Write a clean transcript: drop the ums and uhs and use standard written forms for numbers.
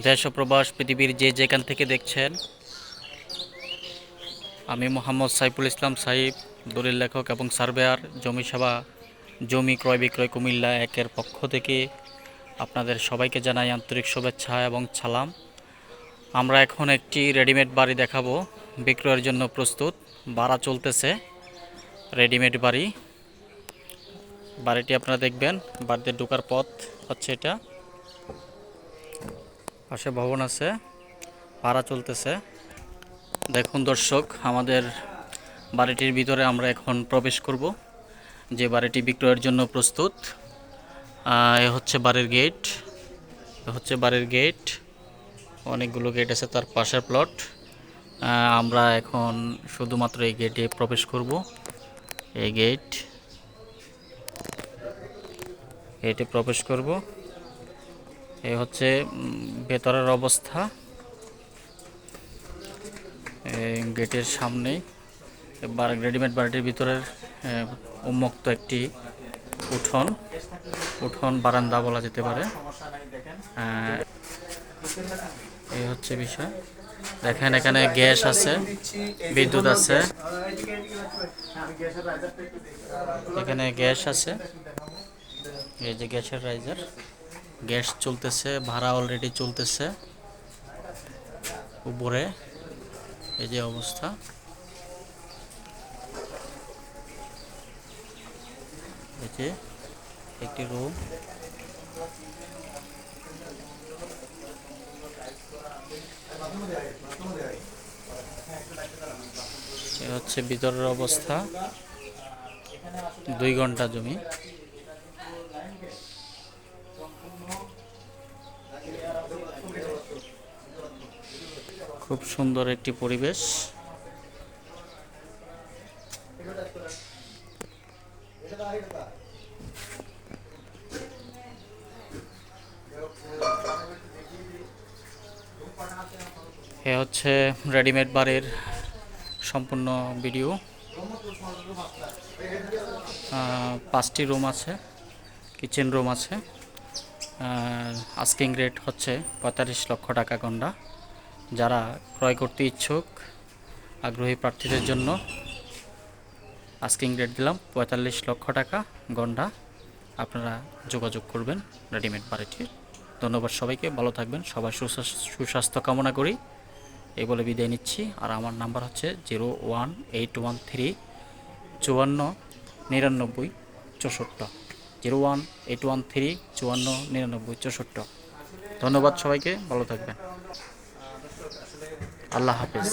দেশ ও প্রবাস পৃথিবীর যে যেখান থেকে দেখছেন, আমি মোহাম্মদ সাইফুল ইসলাম সাইফ, দলিল লেখক এবং সার্ভেয়ার, জমি সেবা, জমি ক্রয় বিক্রয় কুমিল্লা একের পক্ষ থেকে আপনাদের সবাইকে জানাই আন্তরিক শুভেচ্ছা এবং সালাম। আমরা এখন একটি রেডিমেড বাড়ি দেখাবো, বিক্রয়ের জন্য প্রস্তুত, ভাড়া চলতেছে। রেডিমেড বাড়ি, বাড়িটি আপনারা দেখবেন। বাড়িতে ঢোকার পথ হচ্ছে এটা, পাশে ভবন আছে, ভাড়া চলতেছে। দেখুন দর্শক, আমাদের বাড়িটির ভিতরে আমরা এখন প্রবেশ করব, যে বাড়িটি বিক্রয়ের জন্য প্রস্তুত। এ হচ্ছে বাড়ির গেট, অনেকগুলো গেট আছে, তার পাশের প্লট। আমরা এখন শুধুমাত্র এই গেটে প্রবেশ করব। এই গেটে প্রবেশ করব। এই হচ্ছে ভেতরের অবস্থা। গেটের সামনে রেডিমেড বাড়িটির ভিতরের উন্মুক্ত একটি উঠোন বারান্দা বলা যেতে পারে। এই হচ্ছে বিষয়। দেখেন, এখানে গ্যাস আছে, বিদ্যুৎ আছে, এখানে গ্যাস আছে। এই যে গ্যাসের রাইজার, গ্যাস চলতেছে, ভাড়া অলরেডি চলতেছে উপরে। এই যে অবস্থা, এই যে একটি রুম। এ হচ্ছে ভিতরের অবস্থা। 2 ঘন্টা জমি। খুব সুন্দর একটি পরিবেশ। এ হচ্ছে রেডিমেড বাড়ির সম্পূর্ণ ভিডিও। 5টি রুম আছে, কিচেন রুম আছে। আস্কিং রেট হচ্ছে 45 লক্ষ টাকা গন্ডা। যারা ক্রয় করতে ইচ্ছুক আগ্রহী প্রার্থীদের জন্য আস্কিং রেট দিলাম 45 লক্ষ টাকা গন্ডা। আপনারা যোগাযোগ করবেন রেডিমেড বাড়িটির। ধন্যবাদ সবাইকে, ভালো থাকবেন, সবার সুস্বাস্থ্য কামনা করি। এই বলে বিদায় নিচ্ছি। আর আমার নাম্বার হচ্ছে 01813549964, 01813549964। ধন্যবাদ সবাইকে, ভালো থাকবেন। আল্লাহ হাফেজ।